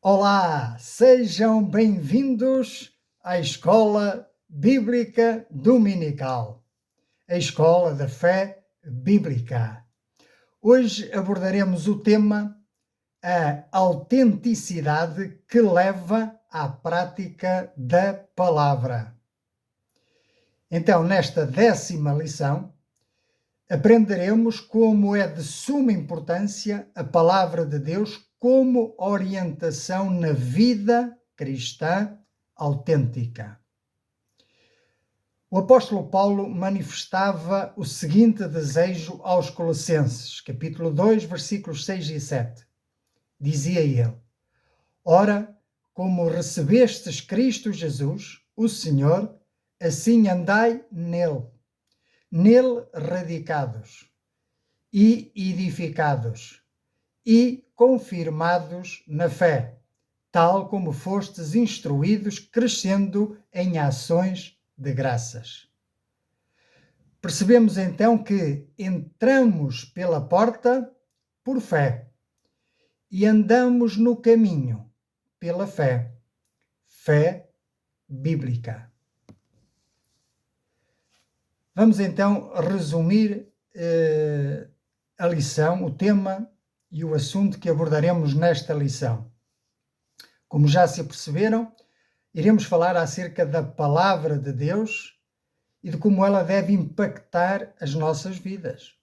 Olá, sejam bem-vindos à Escola Bíblica Dominical, a Escola da Fé Bíblica. Hoje abordaremos o tema a autenticidade que leva à prática da palavra. Então, nesta 10ª lição, aprenderemos como é de suma importância a palavra de Deus como orientação na vida cristã autêntica. O apóstolo Paulo manifestava o seguinte desejo aos Colossenses, capítulo 2, versículos 6 e 7. Dizia ele: Ora, como recebestes Cristo Jesus, o Senhor, assim andai nele radicados e edificados e confirmados na fé, tal como fostes instruídos, crescendo em ações de graças. Percebemos então que entramos pela porta por fé e andamos no caminho pela fé bíblica. Vamos então resumir a lição, o tema e o assunto que abordaremos nesta lição. Como já se aperceberam, iremos falar acerca da palavra de Deus e de como ela deve impactar as nossas vidas.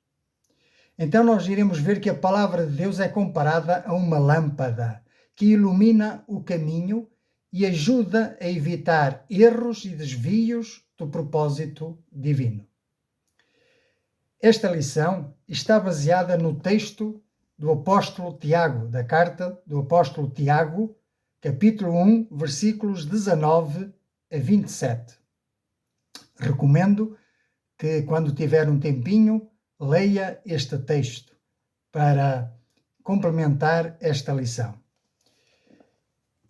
Então nós iremos ver que a palavra de Deus é comparada a uma lâmpada que ilumina o caminho e ajuda a evitar erros e desvios do propósito divino. Esta lição está baseada no texto do apóstolo Tiago, da carta do apóstolo Tiago, capítulo 1, versículos 19 a 27. Recomendo que, quando tiver um tempinho, leia este texto para complementar esta lição.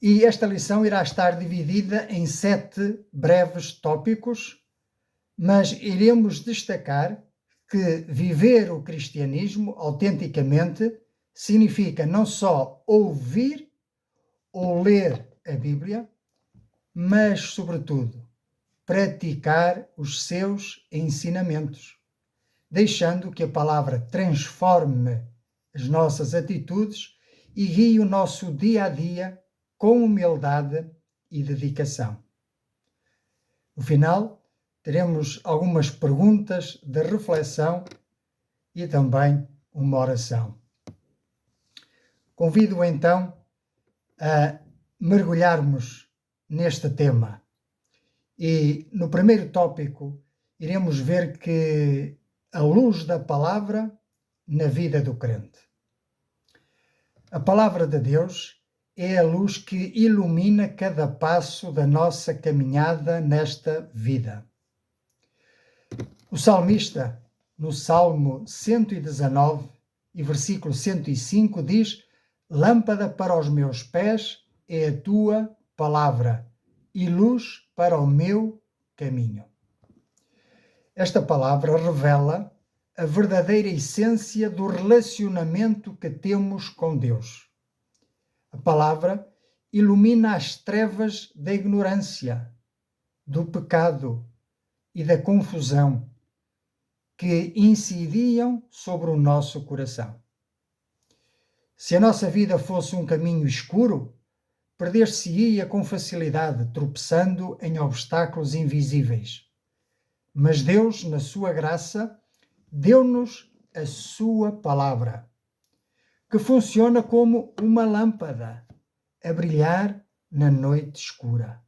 E esta lição irá estar dividida em 7 breves tópicos, mas iremos destacar que viver o cristianismo autenticamente significa não só ouvir ou ler a Bíblia, mas, sobretudo, praticar os seus ensinamentos, deixando que a palavra transforme as nossas atitudes e guie o nosso dia a dia com humildade e dedicação. No final, teremos algumas perguntas de reflexão e também uma oração. Convido então a mergulharmos neste tema. E no primeiro tópico iremos ver que a luz da palavra na vida do crente. A palavra de Deus é a luz que ilumina cada passo da nossa caminhada nesta vida. O salmista, no Salmo 119 e versículo 105, diz: Lâmpada para os meus pés é a tua palavra e luz para o meu caminho. Esta palavra revela a verdadeira essência do relacionamento que temos com Deus. A palavra ilumina as trevas da ignorância, do pecado e da confusão que incidiam sobre o nosso coração. Se a nossa vida fosse um caminho escuro, perder-se-ia com facilidade, tropeçando em obstáculos invisíveis. Mas Deus, na sua graça, deu-nos a sua palavra, que funciona como uma lâmpada a brilhar na noite escura,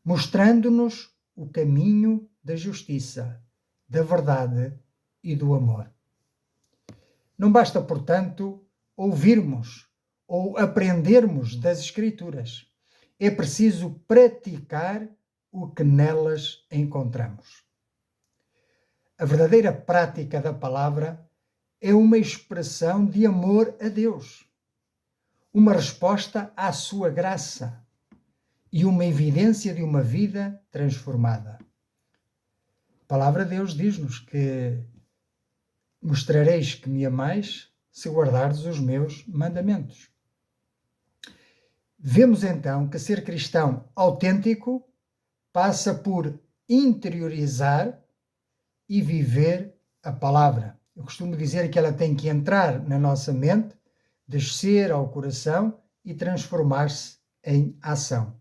mostrando-nos o caminho da justiça, da verdade e do amor. Não basta, portanto, ouvirmos ou aprendermos das Escrituras. É preciso praticar o que nelas encontramos. A verdadeira prática da palavra é uma expressão de amor a Deus, uma resposta à sua graça e uma evidência de uma vida transformada. A palavra de Deus diz-nos que mostrareis que me amais se guardardes os meus mandamentos. Vemos então que ser cristão autêntico passa por interiorizar e viver a palavra. Eu costumo dizer que ela tem que entrar na nossa mente, descer ao coração e transformar-se em ação.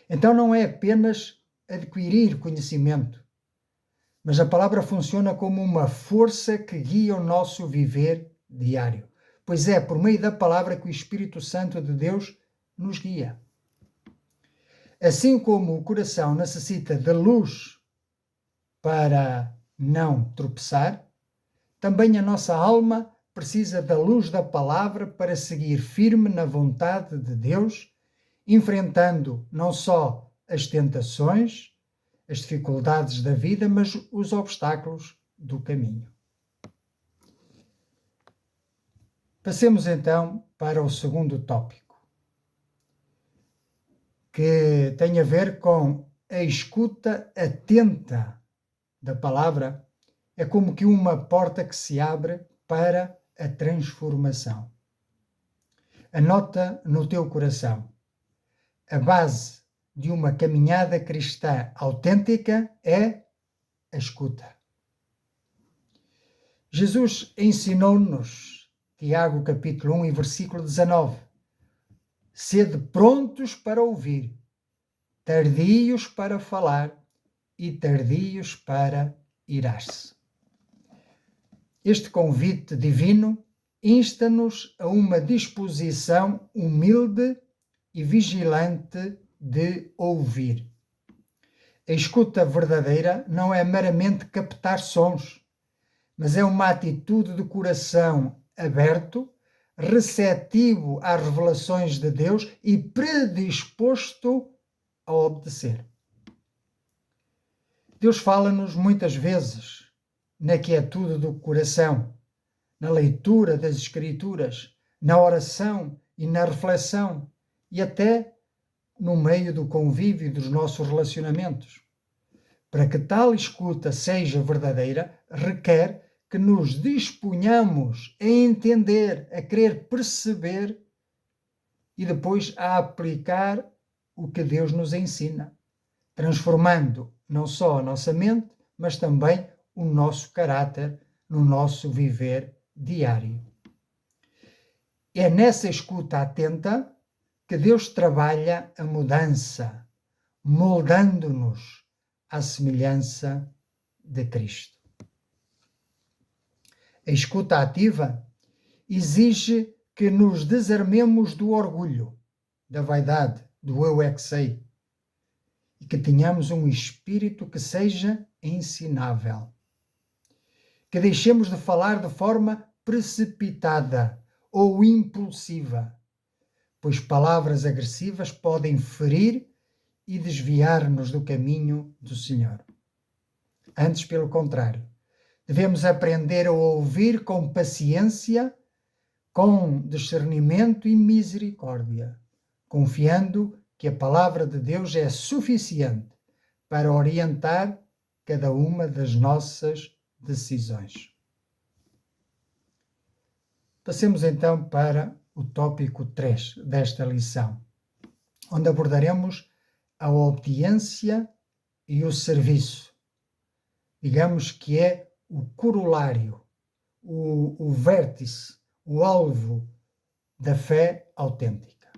Então não é apenas adquirir conhecimento, mas a palavra funciona como uma força que guia o nosso viver diário, pois é por meio da palavra que o Espírito Santo de Deus nos guia. Assim como o coração necessita de luz para não tropeçar, também a nossa alma precisa da luz da palavra para seguir firme na vontade de Deus, enfrentando não só as tentações, as dificuldades da vida, mas os obstáculos do caminho. Passemos então para o segundo tópico, que tem a ver com a escuta atenta da palavra. É como que uma porta que se abre para a transformação. Anota no teu coração: a base de uma caminhada cristã autêntica é a escuta. Jesus ensinou-nos, Tiago capítulo 1 e versículo 19, sede prontos para ouvir, tardios para falar e tardios para irar-se. Este convite divino insta-nos a uma disposição humilde e vigilante de ouvir. A escuta verdadeira não é meramente captar sons, mas é uma atitude de coração aberto, receptivo às revelações de Deus e predisposto a obedecer. Deus fala-nos muitas vezes na quietude do coração, na leitura das Escrituras, na oração e na reflexão, e até no meio do convívio dos nossos relacionamentos. Para que tal escuta seja verdadeira, requer que nos disponhamos a entender, a querer perceber e depois a aplicar o que Deus nos ensina, transformando não só a nossa mente, mas também o nosso caráter no nosso viver diário. É nessa escuta atenta que Deus trabalha a mudança, moldando-nos à semelhança de Cristo. A escuta ativa exige que nos desarmemos do orgulho, da vaidade, do eu é que sei, e que tenhamos um espírito que seja ensinável. Que deixemos de falar de forma precipitada ou impulsiva, pois palavras agressivas podem ferir e desviar-nos do caminho do Senhor. Antes, pelo contrário, devemos aprender a ouvir com paciência, com discernimento e misericórdia, confiando que a palavra de Deus é suficiente para orientar cada uma das nossas decisões. Passemos então para o tópico 3 desta lição, onde abordaremos a obediência e o serviço. Digamos que é o corolário, o vértice, o alvo da fé autêntica.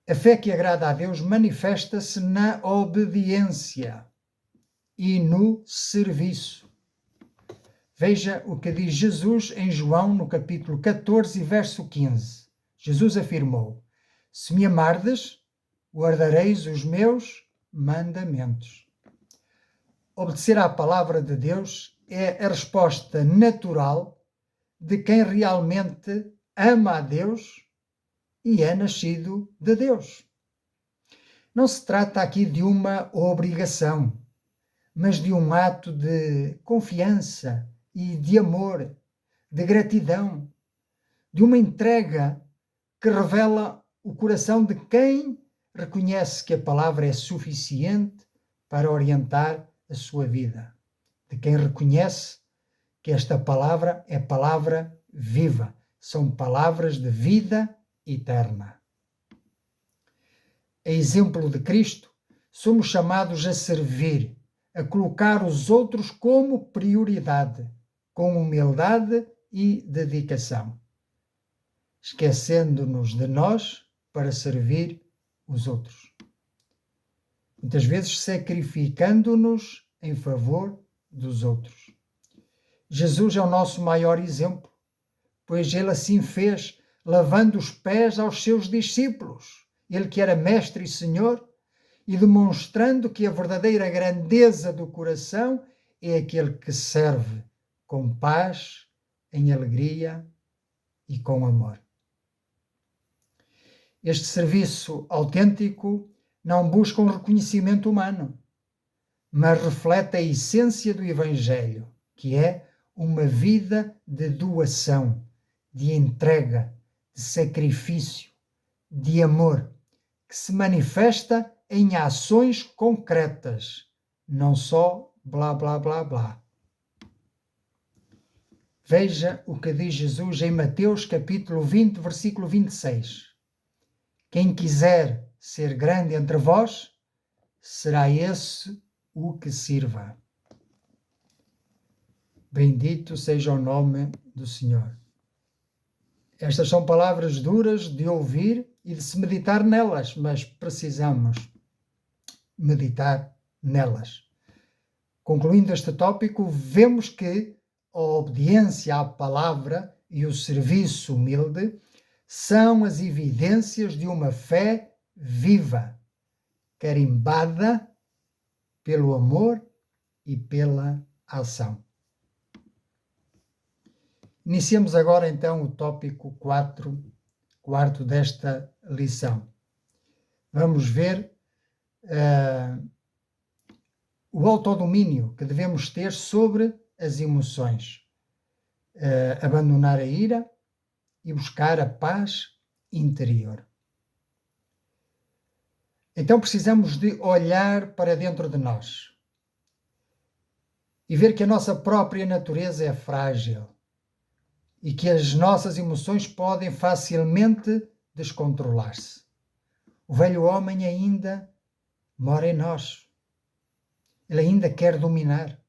A fé que agrada a Deus manifesta-se na obediência e no serviço. Veja o que diz Jesus em João, no capítulo 14, verso 15. Jesus afirmou: se me amardes, guardareis os meus mandamentos. Obedecer à palavra de Deus é a resposta natural de quem realmente ama a Deus e é nascido de Deus. Não se trata aqui de uma obrigação, mas de um ato de confiança e de amor, de gratidão, de uma entrega que revela o coração de quem reconhece que a palavra é suficiente para orientar a sua vida, de quem reconhece que esta palavra é palavra viva, são palavras de vida eterna. a exemplo de Cristo, somos chamados a servir, a colocar os outros como prioridade, com humildade e dedicação, esquecendo-nos de nós para servir os outros. Muitas vezes sacrificando-nos em favor dos outros. Jesus é o nosso maior exemplo, pois ele assim fez, lavando os pés aos seus discípulos, ele que era mestre e senhor, e demonstrando que a verdadeira grandeza do coração é aquele que serve com paz, em alegria e com amor. Este serviço autêntico não busca um reconhecimento humano, mas reflete a essência do Evangelho, que é uma vida de doação, de entrega, de sacrifício, de amor, que se manifesta em ações concretas, não só blá, blá, blá, blá. Veja o que diz Jesus em Mateus capítulo 20, versículo 26. Quem quiser ser grande entre vós, será esse o que sirva. Bendito seja o nome do Senhor. Estas são palavras duras de ouvir e de se meditar nelas, mas precisamos meditar nelas. Concluindo este tópico, vemos que a obediência à palavra e o serviço humilde são as evidências de uma fé viva, carimbada pelo amor e pela ação. Iniciemos agora então o tópico quarto desta lição. Vamos ver o autodomínio que devemos ter sobre as emoções, abandonar a ira e buscar a paz interior. Então precisamos de olhar para dentro de nós e ver que a nossa própria natureza é frágil e que as nossas emoções podem facilmente descontrolar-se. O velho homem ainda mora em nós. Ele ainda quer dominar.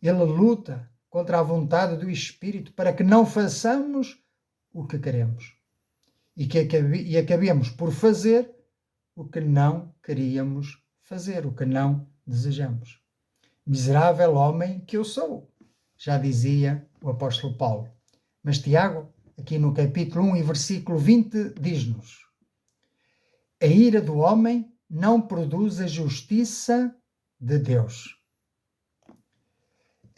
Ele luta contra a vontade do Espírito para que não façamos o que queremos e acabemos por fazer o que não queríamos fazer, o que não desejamos. Miserável homem que eu sou, já dizia o apóstolo Paulo. Mas Tiago, aqui no capítulo 1 e versículo 20, diz-nos: a ira do homem não produz a justiça de Deus.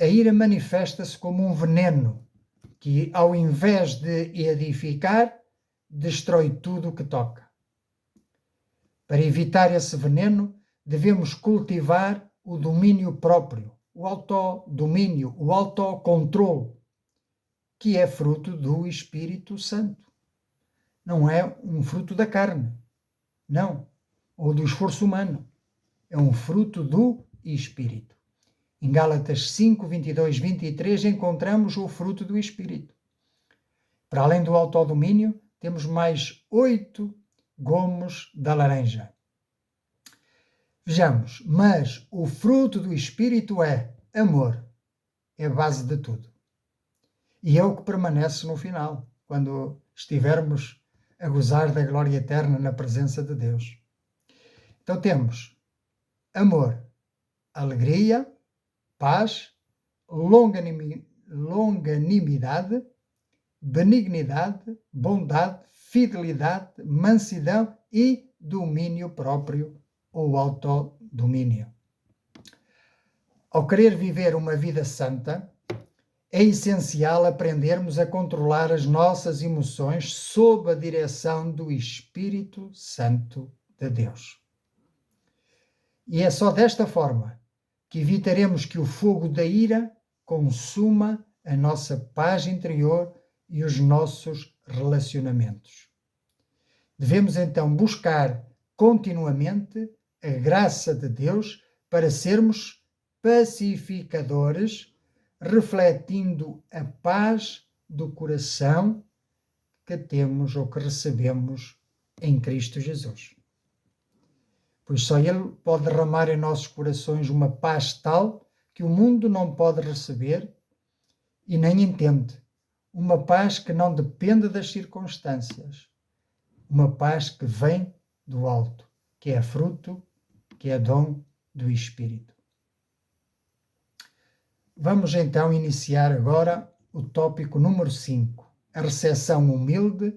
A ira manifesta-se como um veneno que, ao invés de edificar, destrói tudo o que toca. Para evitar esse veneno, devemos cultivar o domínio próprio, o autodomínio, o autocontrole, que é fruto do Espírito Santo. Não é um fruto da carne, não, ou do esforço humano. É um fruto do Espírito. Em Gálatas 5, 22, 23, encontramos o fruto do Espírito. Para além do autodomínio, temos mais 8 gomos da laranja. Vejamos, mas o fruto do Espírito é amor, é a base de tudo. E é o que permanece no final, quando estivermos a gozar da glória eterna na presença de Deus. Então temos amor, alegria, paz, longanimidade, benignidade, bondade, fidelidade, mansidão e domínio próprio ou autodomínio. Ao querer viver uma vida santa, é essencial aprendermos a controlar as nossas emoções sob a direção do Espírito Santo de Deus. E é só desta forma que evitaremos que o fogo da ira consuma a nossa paz interior e os nossos relacionamentos. Devemos então buscar continuamente a graça de Deus para sermos pacificadores, refletindo a paz do coração que temos ou que recebemos em Cristo Jesus. pois só Ele pode derramar em nossos corações uma paz tal que o mundo não pode receber e nem entende. Uma paz que não depende das circunstâncias. Uma paz que vem do alto, que é fruto, que é dom do Espírito. Vamos então iniciar agora o tópico número 5, a recepção humilde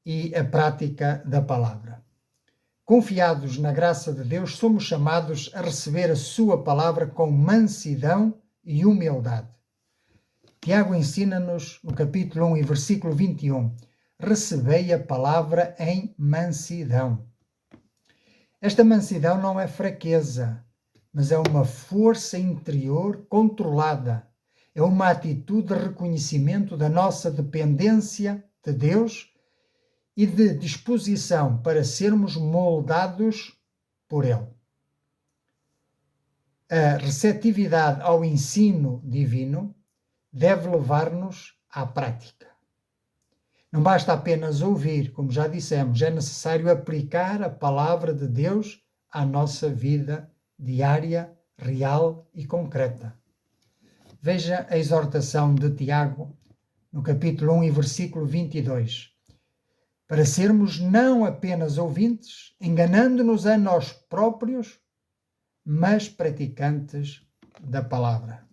e a prática da palavra. Confiados na graça de Deus, somos chamados a receber a sua palavra com mansidão e humildade. Tiago ensina-nos no capítulo 1 e versículo 21, recebei a palavra em mansidão. Esta mansidão não é fraqueza, mas é uma força interior controlada. É uma atitude de reconhecimento da nossa dependência de Deus e de disposição para sermos moldados por Ele. A receptividade ao ensino divino deve levar-nos à prática. Não basta apenas ouvir, como já dissemos, é necessário aplicar a palavra de Deus à nossa vida diária, real e concreta. Veja a exortação de Tiago, no capítulo 1 e versículo 22. Para sermos não apenas ouvintes, enganando-nos a nós próprios, mas praticantes da palavra.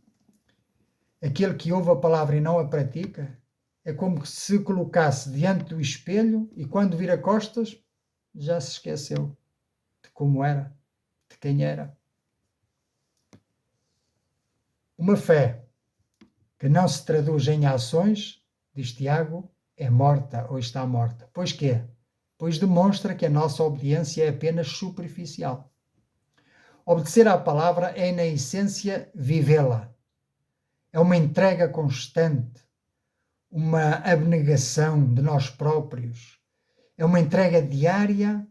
Aquele que ouve a palavra e não a pratica, é como se colocasse diante do espelho e quando vira costas, já se esqueceu de como era, de quem era. Uma fé que não se traduz em ações, diz Tiago, é morta ou está morta. Pois quê? Pois demonstra que a nossa obediência é apenas superficial. Obedecer à palavra é, na essência, vivê-la. É uma entrega constante, uma abnegação de nós próprios. É uma entrega diária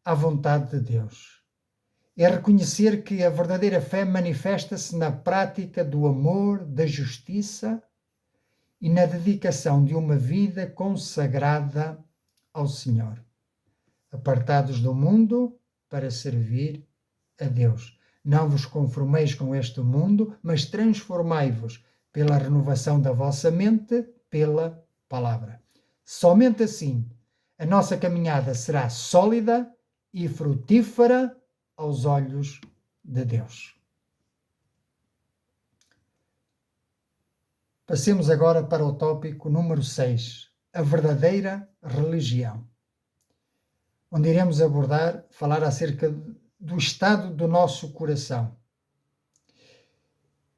à vontade de Deus. É reconhecer que a verdadeira fé manifesta-se na prática do amor, da justiça e na dedicação de uma vida consagrada ao Senhor, apartados do mundo para servir a Deus. Não vos conformeis com este mundo, mas transformai-vos pela renovação da vossa mente, pela palavra. Somente assim a nossa caminhada será sólida e frutífera aos olhos de Deus. Passemos agora para o tópico número 6, a verdadeira religião, onde iremos falar acerca do estado do nosso coração.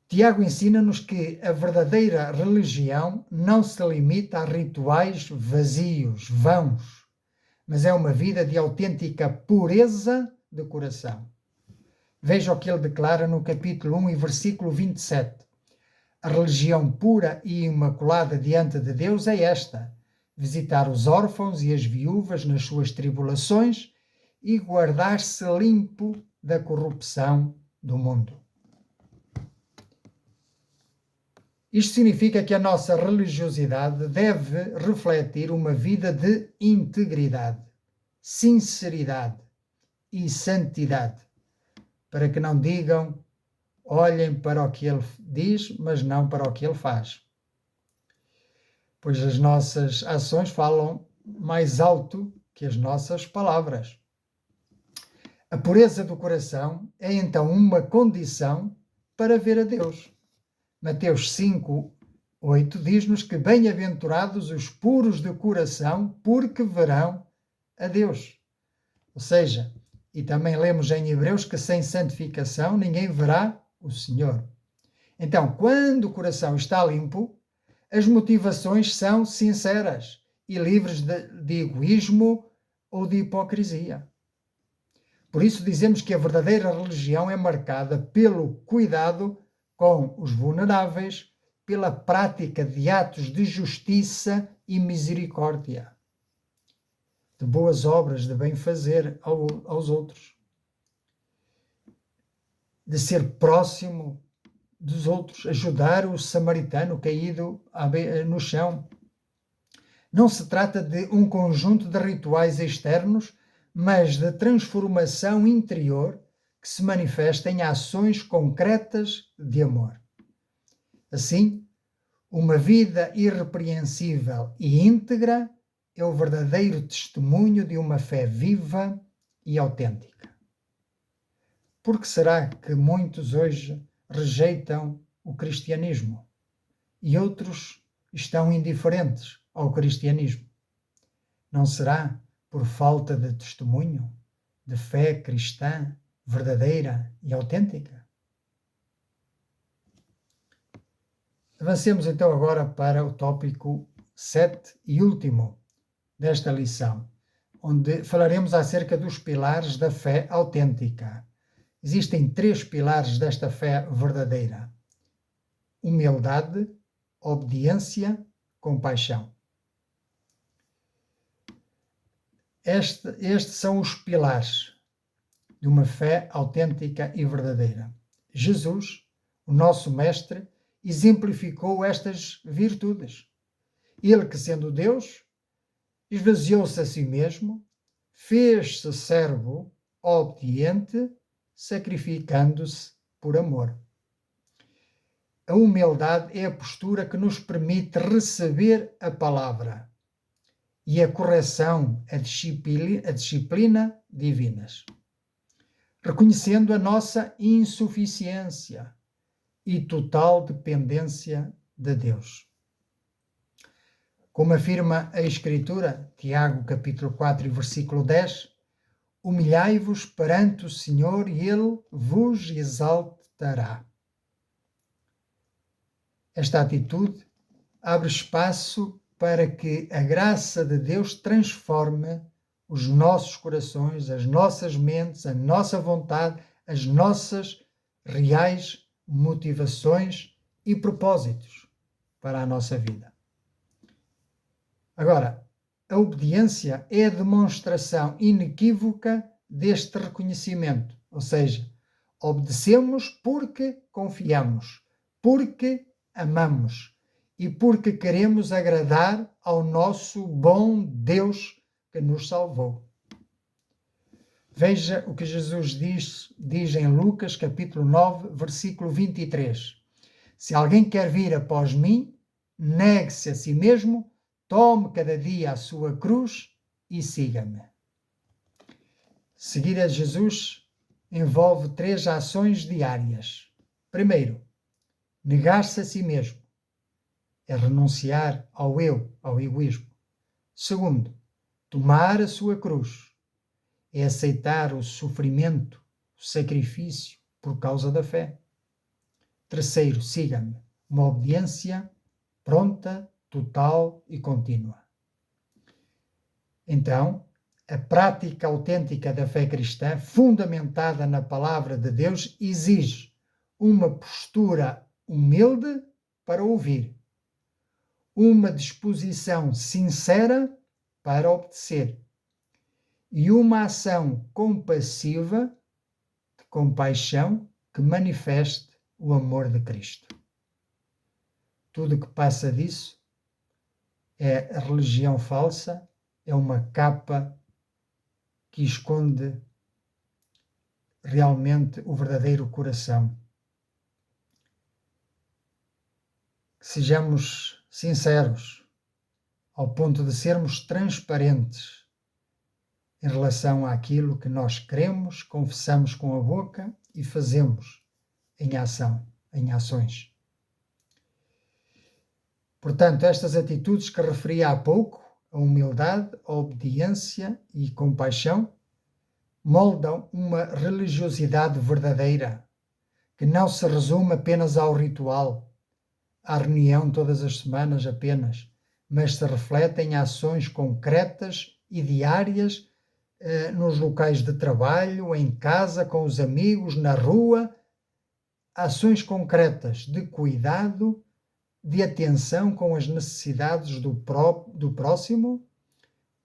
Tiago ensina-nos que a verdadeira religião não se limita a rituais vazios, vãos, mas é uma vida de autêntica pureza de coração. Veja o que ele declara no capítulo 1 e versículo 27. A religião pura e imaculada diante de Deus é esta: visitar os órfãos e as viúvas nas suas tribulações e guardar-se limpo da corrupção do mundo. Isto significa que a nossa religiosidade deve refletir uma vida de integridade, sinceridade e santidade, para que não digam, olhem para o que ele diz, mas não para o que ele faz. Pois as nossas ações falam mais alto que as nossas palavras. A pureza do coração é então uma condição para ver a Deus. Mateus 5, 8 diz-nos que bem-aventurados os puros de coração, porque verão a Deus. Ou seja, e também lemos em Hebreus que sem santificação ninguém verá o Senhor. Então, quando o coração está limpo, as motivações são sinceras e livres de egoísmo ou de hipocrisia. Por isso dizemos que a verdadeira religião é marcada pelo cuidado com os vulneráveis, pela prática de atos de justiça e misericórdia, de boas obras, de bem fazer aos outros, de ser próximo dos outros, ajudar o samaritano caído no chão. Não se trata de um conjunto de rituais externos, mas de transformação interior que se manifesta em ações concretas de amor. Assim, uma vida irrepreensível e íntegra é o verdadeiro testemunho de uma fé viva e autêntica. Por que será que muitos hoje rejeitam o cristianismo e outros estão indiferentes ao cristianismo? Não será por falta de testemunho, de fé cristã verdadeira e autêntica? Avancemos então agora para o tópico 7 e último desta lição, onde falaremos acerca dos pilares da fé autêntica. Existem 3 pilares desta fé verdadeira: humildade, obediência, compaixão. Estes são os pilares de uma fé autêntica e verdadeira. Jesus, o nosso Mestre, exemplificou estas virtudes. Ele, que sendo Deus, esvaziou-se a si mesmo, fez-se servo obediente, sacrificando-se por amor. A humildade é a postura que nos permite receber a palavra e a correção, a disciplina divinas, reconhecendo a nossa insuficiência e total dependência de Deus. Como afirma a Escritura, Tiago capítulo 4, versículo 10, humilhai-vos perante o Senhor e Ele vos exaltará. Esta atitude abre espaço para que a graça de Deus transforme os nossos corações, as nossas mentes, a nossa vontade, as nossas reais motivações e propósitos para a nossa vida. Agora, a obediência é a demonstração inequívoca deste reconhecimento, ou seja, obedecemos porque confiamos, porque amamos e porque queremos agradar ao nosso bom Deus que nos salvou. Veja o que Jesus diz em Lucas capítulo 9, versículo 23. Se alguém quer vir após mim, negue-se a si mesmo, tome cada dia a sua cruz e siga-me. Seguir a Jesus envolve 3 ações diárias. Primeiro, negar-se a si mesmo. É renunciar ao eu, ao egoísmo. Segundo, tomar a sua cruz. É aceitar o sofrimento, o sacrifício por causa da fé. Terceiro, siga-me. Uma obediência pronta, total e contínua. Então, a prática autêntica da fé cristã, fundamentada na palavra de Deus, exige uma postura humilde para ouvir, uma disposição sincera para obedecer e uma ação compassiva, de compaixão, que manifeste o amor de Cristo. Tudo que passa disso é a religião falsa, é uma capa que esconde realmente o verdadeiro coração. Sejamos sinceros, ao ponto de sermos transparentes em relação àquilo que nós queremos, confessamos com a boca e fazemos em ação, em ações. Portanto, estas atitudes que referi há pouco, a humildade, a obediência e compaixão, moldam uma religiosidade verdadeira, que não se resume apenas ao ritual, à reunião todas as semanas apenas, mas se reflete em ações concretas e diárias nos locais de trabalho, em casa, com os amigos, na rua, ações concretas de cuidado, de atenção com as necessidades do próximo,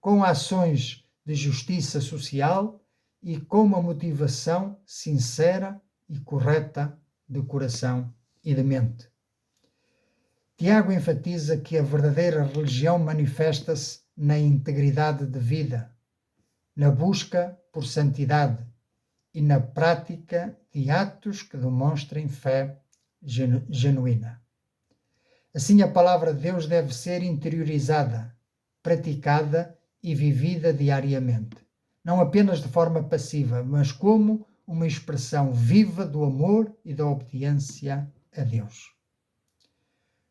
com ações de justiça social e com uma motivação sincera e correta de coração e de mente. Tiago enfatiza que a verdadeira religião manifesta-se na integridade de vida, na busca por santidade e na prática de atos que demonstrem fé genuína. Assim, a palavra de Deus deve ser interiorizada, praticada e vivida diariamente, não apenas de forma passiva, mas como uma expressão viva do amor e da obediência a Deus.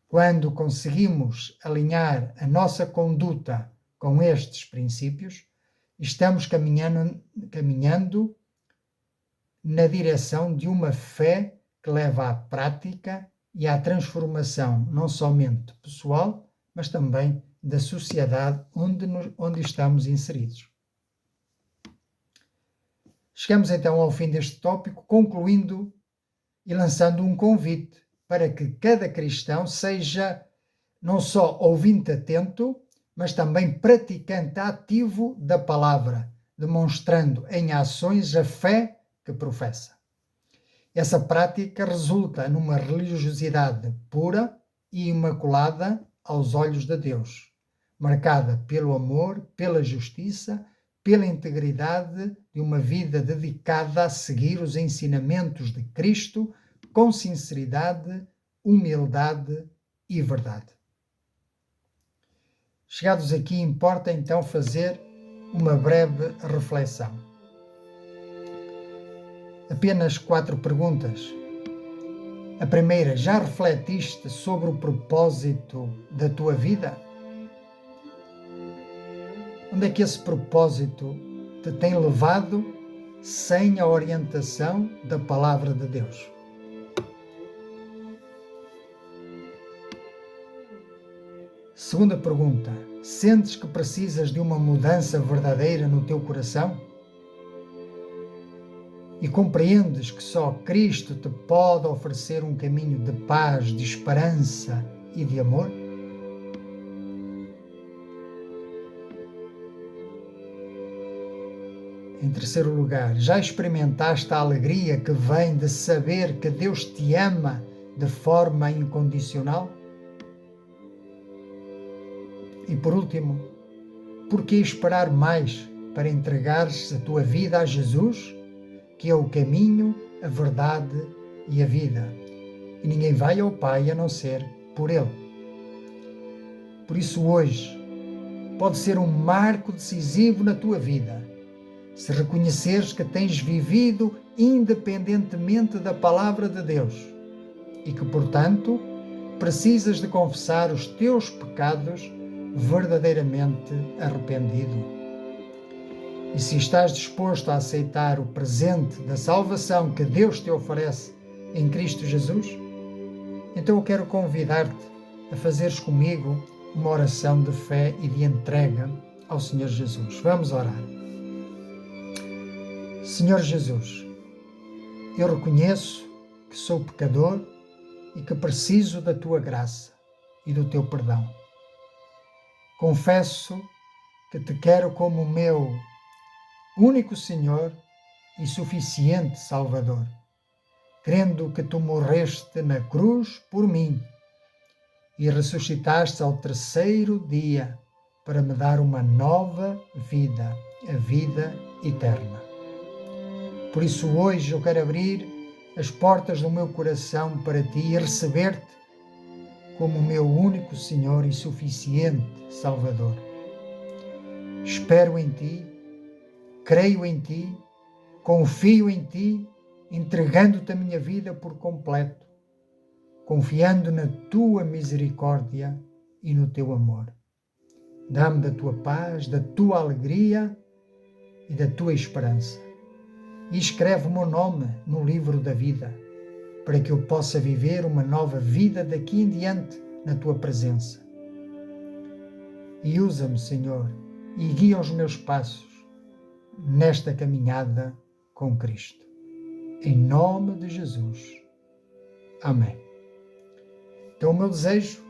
Quando conseguimos alinhar a nossa conduta com estes princípios, estamos caminhando na direção de uma fé que leva à prática e à transformação não somente pessoal, mas também da sociedade onde estamos inseridos. Chegamos então ao fim deste tópico, concluindo e lançando um convite para que cada cristão seja não só ouvinte atento, mas também praticante ativo da palavra, demonstrando em ações a fé que professa. Essa prática resulta numa religiosidade pura e imaculada aos olhos de Deus, marcada pelo amor, pela justiça, pela integridade de uma vida dedicada a seguir os ensinamentos de Cristo com sinceridade, humildade e verdade. Chegados aqui, importa então fazer uma breve reflexão. Apenas 4 perguntas. A primeira, já refletiste sobre o propósito da tua vida? Onde é que esse propósito te tem levado sem a orientação da palavra de Deus? Segunda pergunta, sentes que precisas de uma mudança verdadeira no teu coração? E compreendes que só Cristo te pode oferecer um caminho de paz, de esperança e de amor? Em terceiro lugar, já experimentaste a alegria que vem de saber que Deus te ama de forma incondicional? E por último, por que esperar mais para entregares a tua vida a Jesus, que é o caminho, a verdade e a vida? E ninguém vai ao Pai a não ser por Ele. Por isso hoje pode ser um marco decisivo na tua vida, se reconheceres que tens vivido independentemente da palavra de Deus e que, portanto, precisas de confessar os teus pecados verdadeiramente arrependido. E se estás disposto a aceitar o presente da salvação que Deus te oferece em Cristo Jesus, então eu quero convidar-te a fazeres comigo uma oração de fé e de entrega ao Senhor Jesus. Vamos orar. Senhor Jesus, eu reconheço que sou pecador e que preciso da tua graça e do teu perdão. Confesso que te quero como o meu único Senhor e suficiente Salvador, crendo que tu morreste na cruz por mim e ressuscitaste ao terceiro dia para me dar uma nova vida, a vida eterna. Por isso hoje eu quero abrir as portas do meu coração para ti e receber-te como o meu único Senhor e suficiente Salvador. Espero em ti, creio em ti, confio em ti, entregando-te a minha vida por completo, confiando na tua misericórdia e no teu amor. Dá-me da tua paz, da tua alegria e da tua esperança. E escreve o meu nome no livro da vida, para que eu possa viver uma nova vida daqui em diante na tua presença. E usa-me, Senhor, e guia os meus passos nesta caminhada com Cristo. Em nome de Jesus. Amém. Então o meu desejo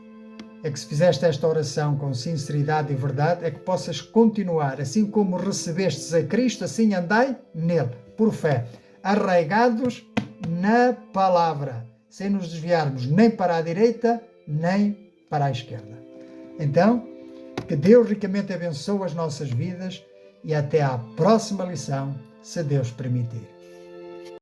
é que, se fizeste esta oração com sinceridade e verdade, é que possas continuar, assim como recebestes a Cristo, assim andai nele, por fé, arraigados na palavra, sem nos desviarmos nem para a direita, nem para a esquerda. Então, que Deus ricamente abençoe as nossas vidas e até à próxima lição, se Deus permitir.